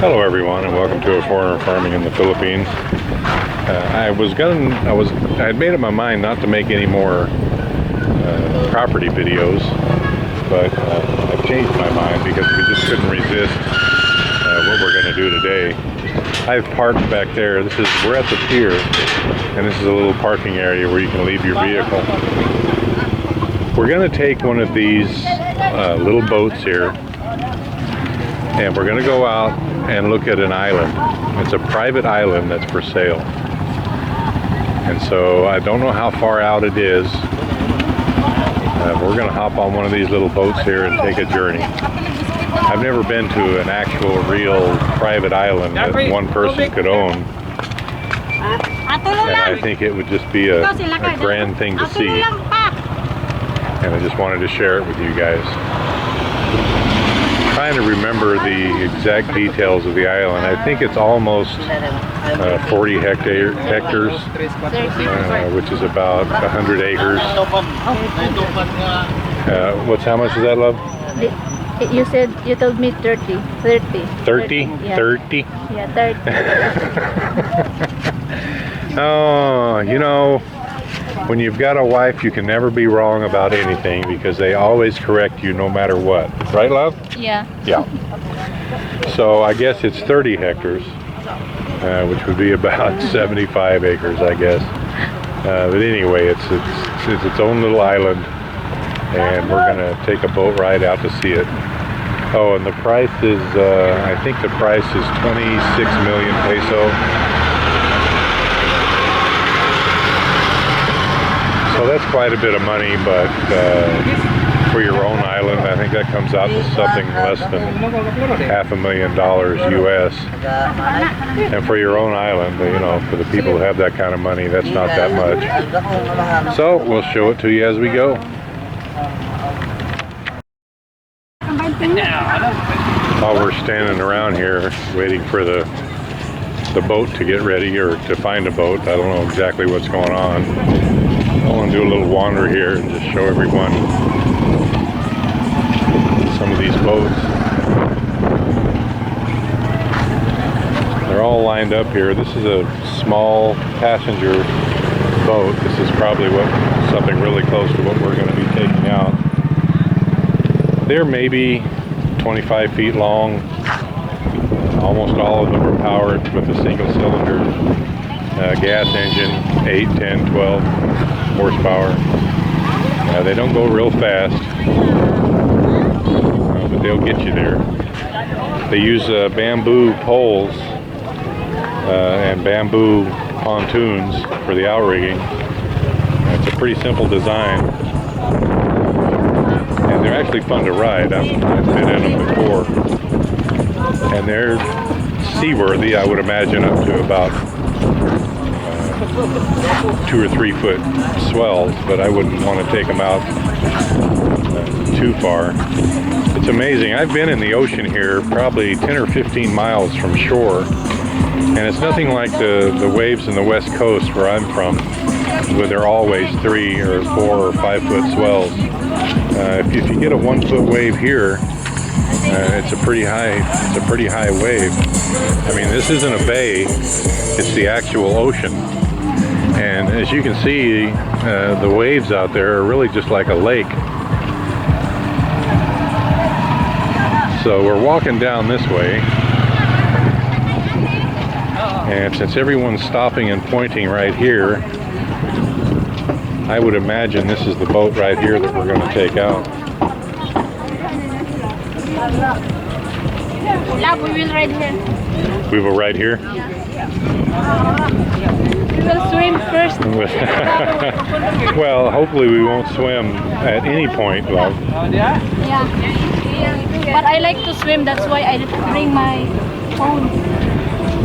Hello everyone, and welcome to A Foreigner Farming in the Philippines. I had made up my mind not to make any more property videos, but I've changed my mind because we just couldn't resist what we're going to do today. I've parked back there. We're at the pier, and this is a little parking area where you can leave your vehicle. We're going to take one of these little boats here, and we're going to go out and look at an island. It's a private island that's for sale. And so I don't know how far out it is. We're going to hop on one of these little boats here and take a journey. I've never been to an actual real private island that one person could own. And I think it would just be a grand thing to see. And I just wanted to share it with you guys. Trying to remember the exact details of the island. I think it's almost 40 hectares, which is about 100 acres. How much is that, love? You told me 30. 30? Yeah. 30? Yeah, 30. Oh, you know, when you've got a wife, you can never be wrong about anything because they always correct you no matter what. Right, love? Yeah. Yeah. So I guess it's 30 hectares, which would be about 75 acres, I guess. But anyway, it's its own little island, and we're going to take a boat ride out to see it. Oh, and the price is, I think the price is 26 million peso. So that's quite a bit of money, but for your own island, I think that comes out to something less than $500,000 US. And for your own island, you know, for the people who have that kind of money, that's not that much. So we'll show it to you as we go. While we're standing around here waiting for the boat to get ready, or to find a boat, I don't know exactly what's going on. I want to do a little wander here and just show everyone some of these boats. They're all lined up here. This is a small passenger boat. This is probably something really close to what we're going to be taking out. They're maybe 25 feet long. Almost all of them are powered with a single cylinder gas engine, 8, 10, 12 horsepower. They don't go real fast, but they'll get you there. They use bamboo poles and bamboo pontoons for the outrigging. It's a pretty simple design, and they're actually fun to ride. I've been in them before, and they're seaworthy, I would imagine, up to about 2 or 3 foot swells, but I wouldn't want to take them out too far. It's amazing. I've been in the ocean here probably 10 or 15 miles from shore, and it's nothing like the waves in the west coast where I'm from, where they're always 3 or 4 or 5 foot swells. If you get a 1 foot wave here, it's a pretty high wave. I mean, this isn't a bay, it's the actual ocean. And as you can see, the waves out there are really just like a lake. So we're walking down this way, and since everyone's stopping and pointing right here, I would imagine this is the boat right here that we're going to take out. Love, we will ride here. We will ride here? We will swim first. Well, hopefully we won't swim at any point, love. Yeah. But I like to swim, that's why I bring my phone.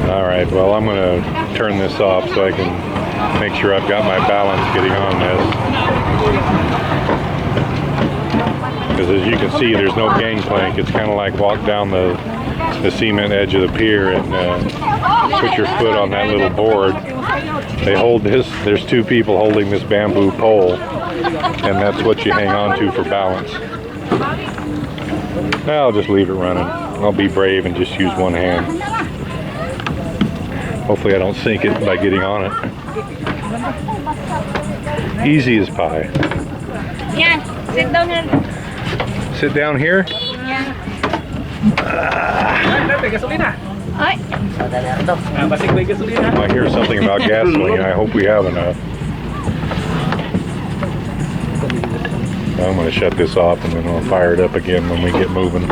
All right, well, I'm going to turn this off so I can make sure I've got my balance getting on this. Because as you can see, there's no gangplank. It's kind of like walk down the cement edge of the pier and put your foot on that little board. They hold this, there's 2 people holding this bamboo pole, and that's what you hang on to for balance. I'll just leave it running. I'll be brave and just use one hand. Hopefully I don't sink it by getting on it. Easy as pie. Yeah, sit down here. Sit down here. Yeah. Ay, I hear something about gasoline. I hope we have enough. I'm going to shut this off and then I'll fire it up again when we get moving.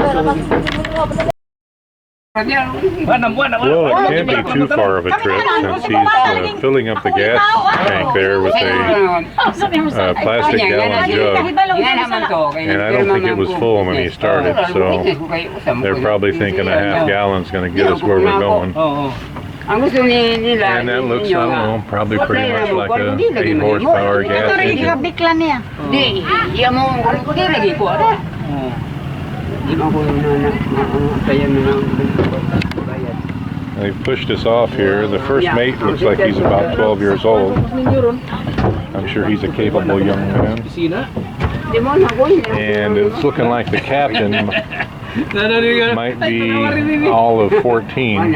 Well, it can't be too far of a trip since he's filling up the gas tank there with a plastic gallon jug. And I don't think it was full when he started, so they're probably thinking a half gallon's going to get us where we're going. And that looks, I don't know, probably pretty much like a 8 horsepower gas engine. They've pushed us off here. The first mate looks like he's about 12 years old. I'm sure he's a capable young man. And it's looking like the captain might be all of 14.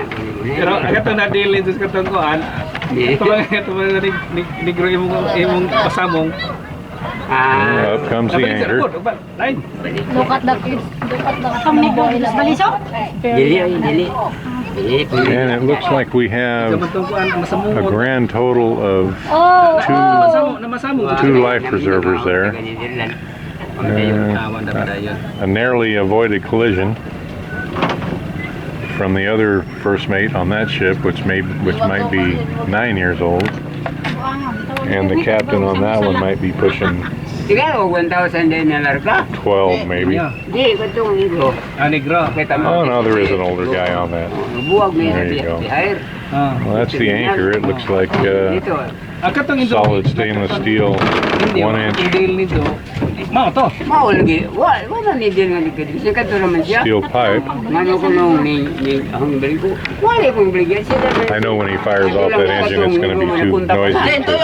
Up comes the anchor. look at the kids. Look at the boy. And it looks like we have a grand total of two life preservers there. A narrowly avoided collision from the other first mate on that ship, which might be 9 years old. And the captain on that one might be pushing 12 maybe. Oh no, there is an older guy on that. There you go. Well, that's the anchor. It looks like solid stainless steel, 1 inch steel pipe. I know when he fires off that engine it's going to be too noisy to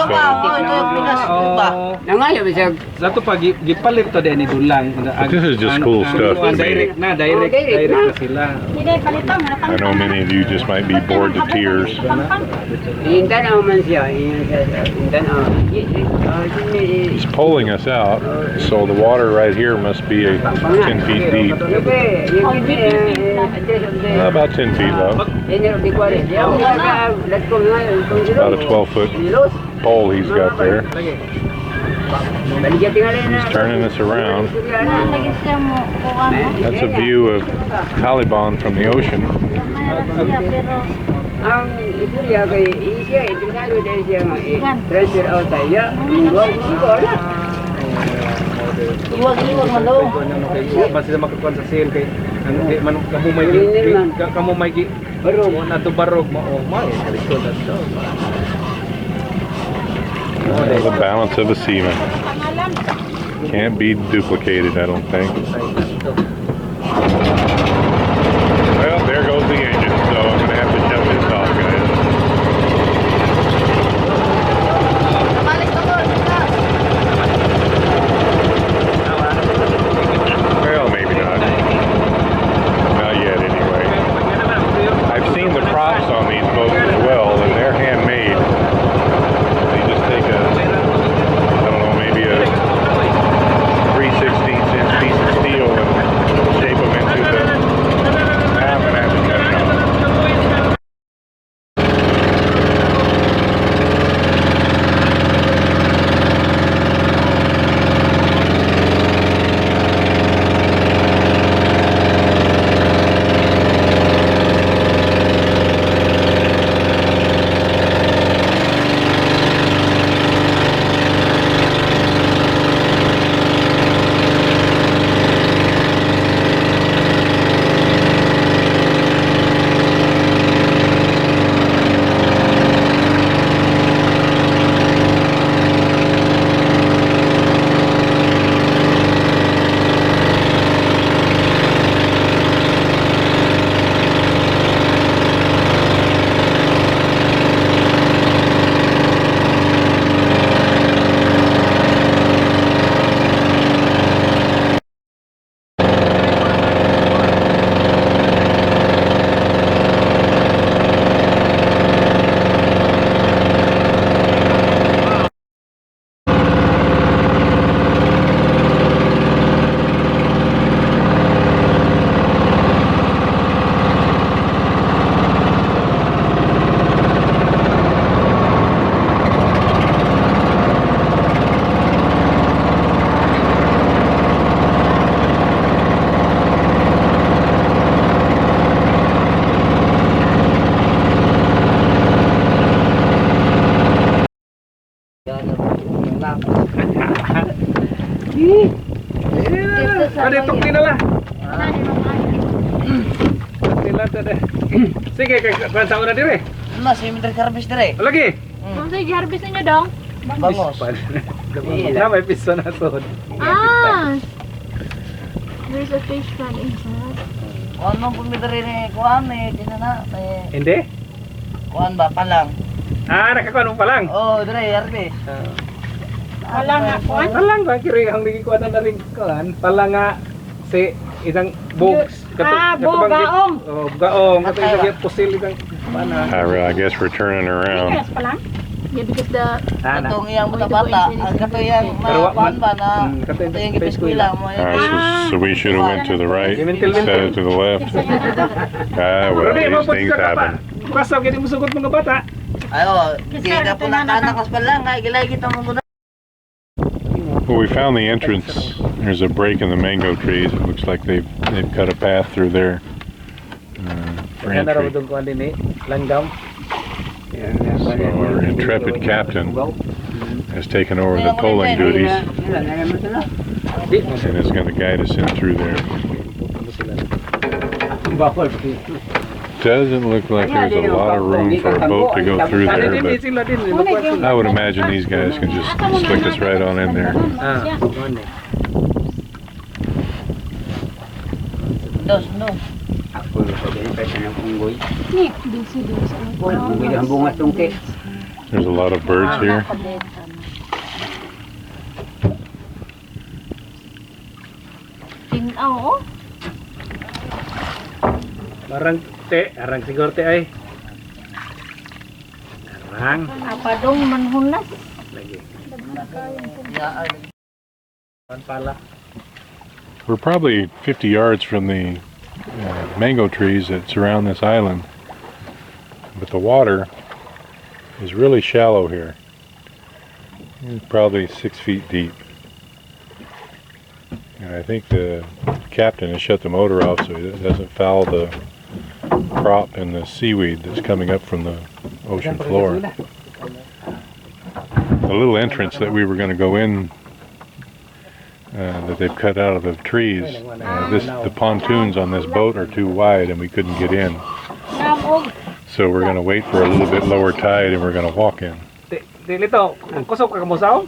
But this is just cool stuff to me. I know many of you just might be bored to tears. He's pulling us out, so the water right here must be 10 feet deep. About 10 feet low. About a 12-foot pole he's got there. He's turning us around. That's a view of Taliban from the ocean. The balance of a seaman. Can't be duplicated, I don't think. Well, there goes the engine, so I'm going to have to shut this off, guys. Well, maybe not. Not yet, anyway. I've seen the props on these boats as well, and they're handmade. They just take a, I don't know, maybe a 3/16 inch piece of steel and shape them into the Pwede tukli na lang. Tukli lang tada. Sige, kaya sa una dire. Mas, may minder karbis dire. Lagi. Kung sa i-harvest ninyo dong? Bangos. Na may piso na sod. Ah! There's a fish pan inside. Ano pun minder ini kuan eh, di sana eh. Hindi? Kuan ba palang? Nakakuha mo pa lang. Oh, dire karbis. Wala nga kuan. Palang ba kiri ang nagikuha na rin kuan. Palang nga si isang bugs. Bugaong. Oh, bugaong. Katong isang pusil isang pana. I guess we're turning around. Yes, pa lang. Yeah, because the Katong iyang bata-bata, ang katong Pero kuan ba na katong katong giskwela mo. So we should have went to the right instead of to the left. Well, these things happen. Basta kini musugot mga bata. Ayo, di ka po nakanak sa palang, ay gilay kita mo muna. Well, we found the entrance. There's a break in the mango trees. It looks like they've cut a path through there for Yan na raw entry. itong kuan din langgam. So our intrepid captain has taken over the tolling duties and is going to guide us in through there. Doesn't look like there's a lot of room for a boat to go through there, but I would imagine these guys can just slick us right on in there. Dos, no. There's a lot of birds here. Tinaw, oh. Arang siguro te ay. Arang. Apa dong manhunas? Lagi. Ya, Kuan pala. We're probably 50 yards from the mango trees that surround this island, but the water is really shallow here. It's probably 6 feet deep. And I think the captain has shut the motor off so it doesn't foul the crop and the seaweed that's coming up from the ocean floor. The little entrance that we were going to go in that they've cut out of the trees, the pontoons on this boat are too wide and we couldn't get in. So we're going to wait for a little bit lower tide and we're going to walk in. Lito, kusog ka kamusaw?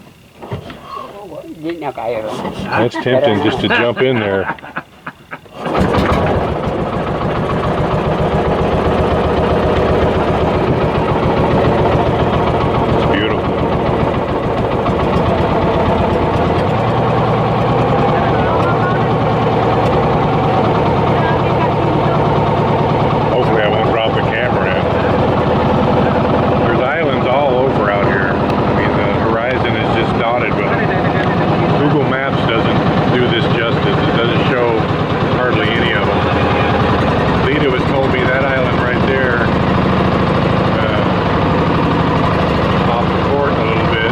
That's tempting just to jump in there. It's beautiful. Hopefully I won't drop the camera in. There's islands all over out here. I mean, the horizon is just dotted with them. Google Maps doesn't do this justice. It doesn't show hardly any of them. Lita has told me that island right there, off the port a little bit,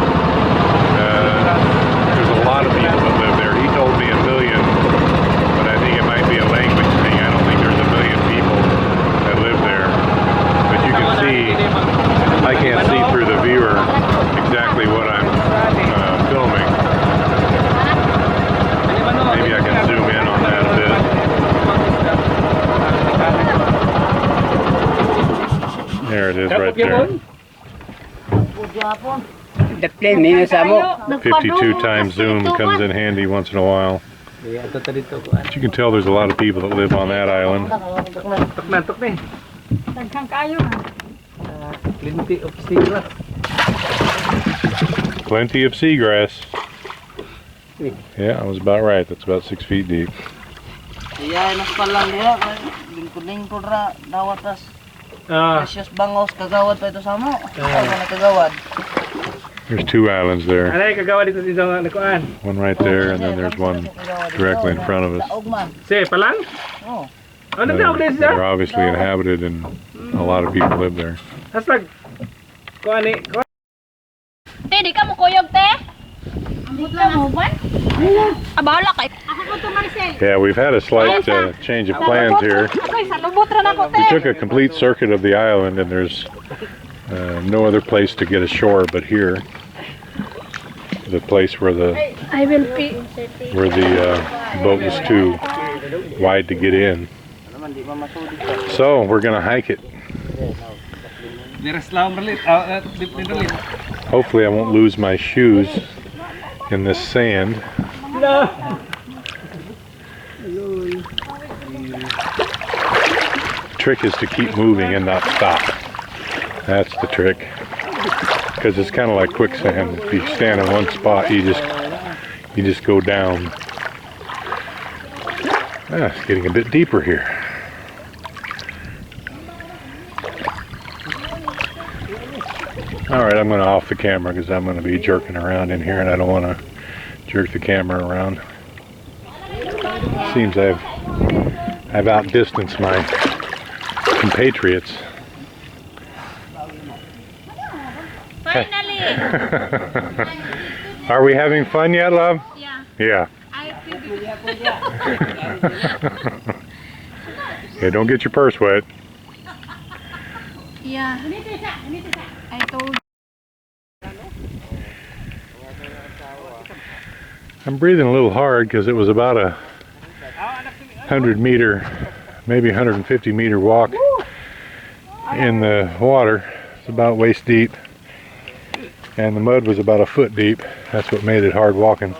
there's a lot of people that live there. He told me 1 million, but I think it might be a language thing. I don't think there's 1 million people that live there. But you can see, I can't see through the viewer exactly what I'm filming. Maybe I can zoom in on that a bit. There it is right there. 52 times zoom comes in handy once in a while. But you can tell there's a lot of people that live on that island. Tuk ni. Plenty of seagrass. Plenty of seagrass. Yeah, I was about right. That's about 6 feet deep. iya nas palang dia, lingkod-lingkod ra dawatas. Ah, Precious bangos kagawad pa ito sa mo. Ano kagawad? There's 2 islands there. anay kagawa dito sa nakuan. One right there, and then there's one directly in front of us. Daugman. Si palang? Oh. Ano tawag din siya? They're obviously inhabited, and a lot of people live there. Hashtag kuan ni. Te, di ka mo kuyog, te? Di ka mo ba? Abala kay. Ako po to, Maricel. Yeah, we've had a slight change of plans here. Ako'y sa lubot ra nako, te. We took a complete circuit of the island, and there's no other place to get ashore but here. the place where the I will pee. boat was too wide to get in. Naman di mamasudi ka. So we're gonna hike it. Nearest lang ralit. Dip din ralit. Hopefully I won't lose my shoes in this sand. No. Trick is to keep moving and not stop. That's the trick. Because it's kind of like quicksand. If you stand in one spot, you just go down. It's getting a bit deeper here. Alright, I'm going to off the camera because I'm going to be jerking around in here and I don't want to jerk the camera around. Seems I've outdistanced my compatriots. Finally! Are we having fun yet, love? Yeah. Yeah. I feel Yeah, don't get your purse wet. Yeah. I told. I'm breathing a little hard because it was about a 100-meter, maybe 150-meter walk in the water. It's about waist deep, and the mud was about a foot deep. That's what made it hard walking.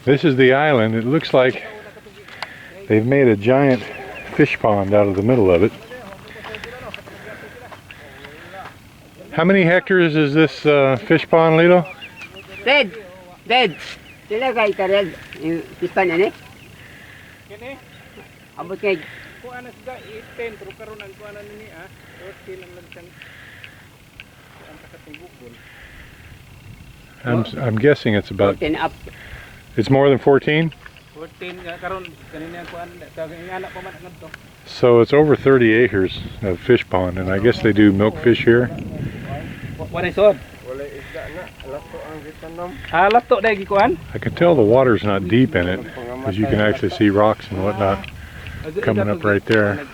This is the island. It looks like they've made a giant fish pond out of the middle of it. How many hectares is this fish pond, Lito? Dead. Sila kay Karel, yung pispan ani. Kini. Abot kay Kuan na sila 10 pero karon ang kuan ni 14 lang lang siyang ang takatubukon. I'm guessing it's about. 10 up. It's more than 14. 14 karon kanina ang kuan ingana pa man ngadto. So it's over 30 acres of fish pond, and I guess they do milk fish here. What is it? Wala isda na. Lato ang gitanom. Lato dai gikuan. I can tell the water's not deep in it, because you can actually see rocks and whatnot coming up right there.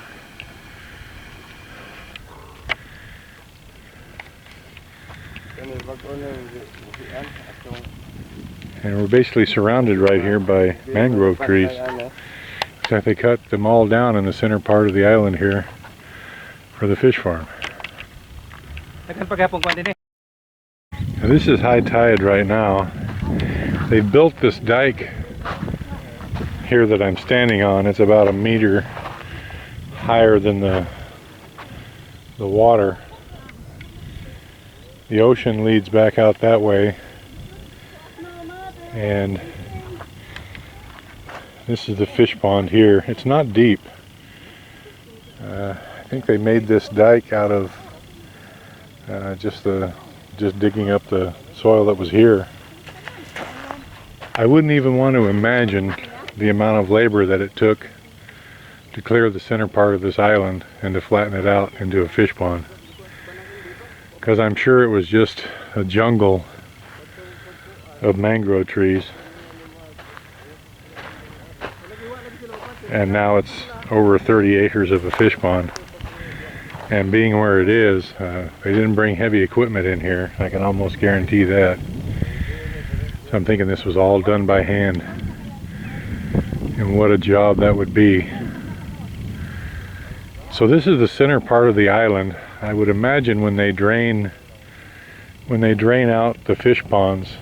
Kani bag-o na gian atong And we're basically surrounded right here by mangrove trees. Looks like they cut them all down in the center part of the island here for the fish farm. Dagan pagapon kuan dinhi. Now this is high tide right now. They built this dike here that I'm standing on. It's about a meter higher than the water. The ocean leads back out that way, and this is the fish pond here. It's not deep. I think they made this dike out of just digging up the soil that was here. I wouldn't even want to imagine the amount of labor that it took to clear the center part of this island and to flatten it out into a fish pond. Because I'm sure it was just a jungle of mangrove trees. And now it's over 30 acres of a fish pond. And being where it is, they didn't bring heavy equipment in here. I can almost guarantee that. So I'm thinking this was all done by hand. And what a job that would be. So this is the center part of the island. I would imagine when they drain out the fish ponds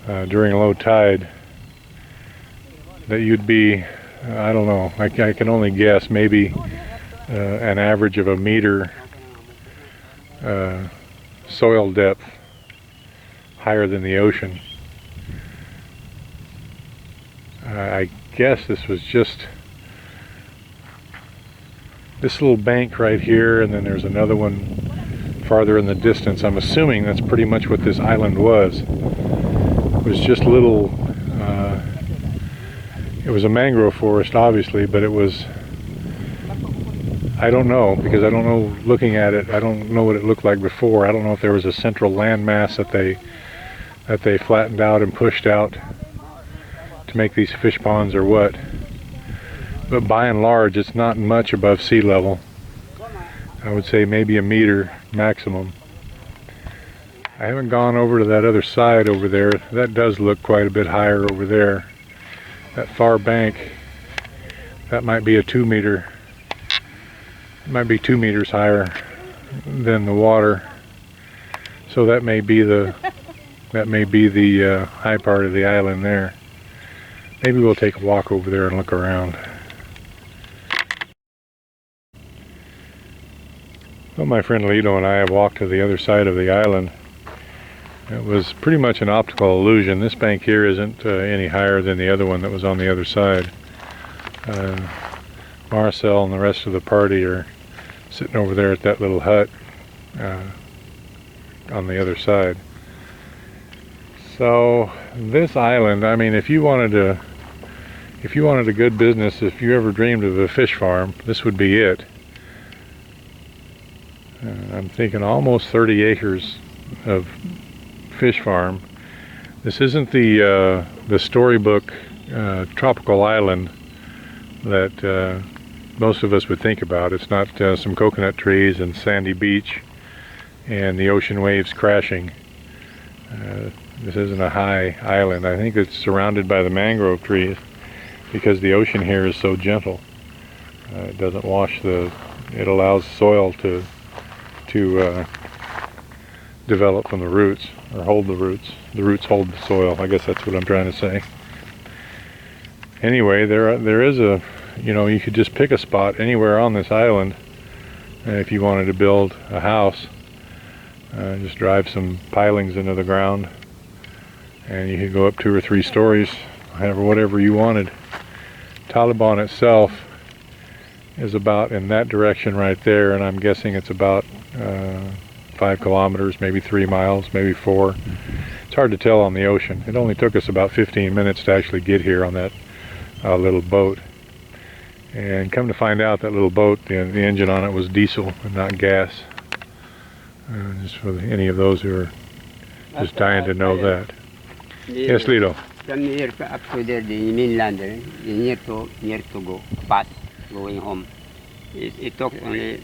during low tide, that you'd be, I don't know, I can only guess, maybe an average of a meter soil depth higher than the ocean. I guess this was just this little bank right here, and then there's another one farther in the distance. I'm assuming that's pretty much what this island was. It was just little, it was a mangrove forest obviously, but it was, I don't know, because I don't know, looking at it, I don't know what it looked like before. I don't know if there was a central landmass that they flattened out and pushed out to make these fish ponds or what. But by and large, it's not much above sea level. I would say maybe a meter maximum. I haven't gone over to that other side over there. That does look quite a bit higher over there. That far bank, that might be a 2 meter. It might be 2 meters higher than the water. So that may be the high part of the island there. Maybe we'll take a walk over there and look around. Well, my friend Lito and I have walked to the other side of the island. It was pretty much an optical illusion. This bank here isn't any higher than the other one that was on the other side. Marcel and the rest of the party are sitting over there at that little hut on the other side. So this island, I mean, if you wanted a good business, if you ever dreamed of a fish farm, this would be it. I'm thinking almost 30 acres of fish farm. This isn't the storybook tropical island that most of us would think about. It's not some coconut trees and sandy beach and the ocean waves crashing. This isn't a high island. I think it's surrounded by the mangrove trees because the ocean here is so gentle. It doesn't wash it allows soil to develop from the roots, or hold the roots. The roots hold the soil. I guess that's what I'm trying to say. Anyway, there is a, you could just pick a spot anywhere on this island if you wanted to build a house. Just drive some pilings into the ground and you could go up 2 or 3 stories, whatever you wanted. Taliban itself is about in that direction right there, and I'm guessing it's about 5 kilometers, maybe 3 miles, maybe 4. It's hard to tell on the ocean. It only took us about 15 minutes to actually get here on that little boat. And come to find out, that little boat, the engine on it was diesel and not gas. Just for any of those who are just dying to know that. Yes, Lito. From here up to there, the mainland, near to go, pass, going home. It took only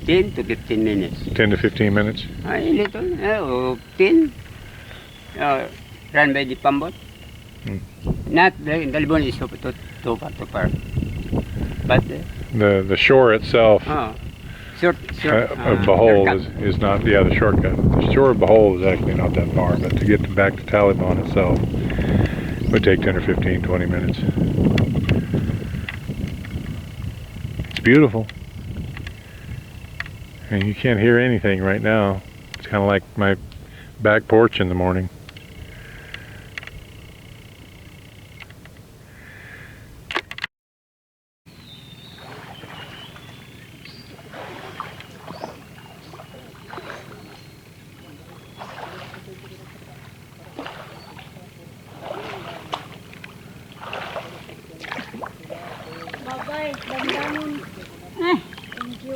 10 to 15 minutes. 10 to 15 minutes? A little, 10. Run by the pambot. Not the Talibon is too far. But the shore itself short, of Bohol is not, the shortcut. The shore of Bohol is actually not that far, but to get back to Taliban itself would take 10 or 15, 20 minutes. It's beautiful. And you can't hear anything right now. It's kind of like my back porch in the morning. Bye-bye. Dandanon. Thank you.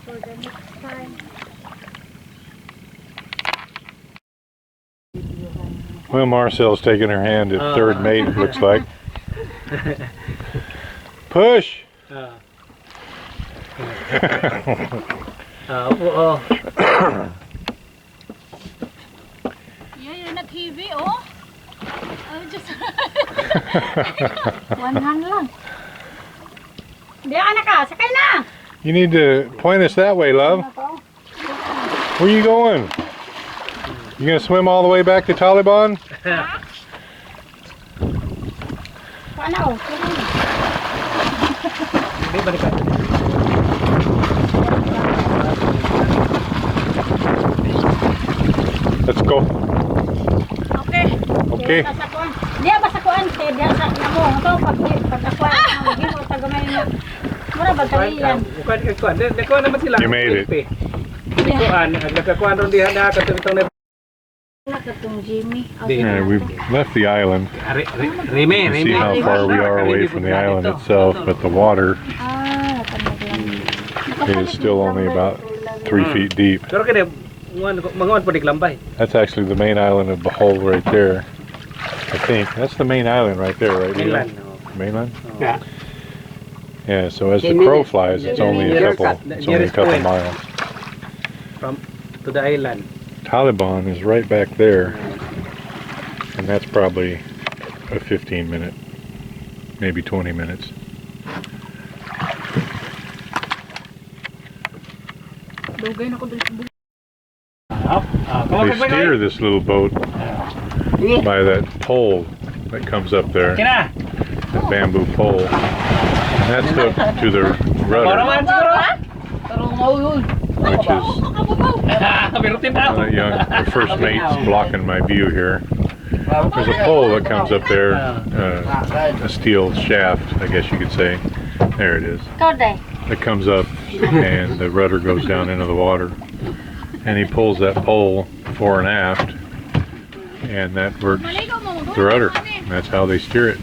For the next time. Well, Marcel's taking her hand at third mate, it looks like. Push! You're not heavy, oh. Just one hand lang. Diyan na ka, sakay na. You need to point us that way, love. Where are you going? You gonna swim all the way back to Taliban? Paano? Let's go. Okay. Okay. Dia basta kuan te dia sa namo to pag akuan gimo tagamay na. Mura ba talilan? Kuan naman sila. You made it. Kuan, nagkakuan ron diha na katong Nakatong Jimmy. Yeah, we've left the island. Reme, You see how far we are away from the island itself, but the water is still only about 3 feet deep. Pero kaya manguan po diklambay. That's actually the main island of Bohol right there. I think that's the main island right there, right? Leo? Mainland. Mainland? Yeah. Yeah. So as the crow flies, it's only a couple miles. From to the island. Taliban is right back there, and that's probably a 15-minute, maybe 20 minutes. Dugay na ko dun sa bukid. They steer this little boat by that pole that comes up there, Kina! the bamboo pole. And that's hooked to the rudder, which is Birutin na! the first mate's blocking my view here. There's a pole that comes up there, a steel shaft, I guess you could say. There it is. It comes up and the rudder goes down into the water. And he pulls that pole fore and aft, and that works the rudder. And that's how they steer it.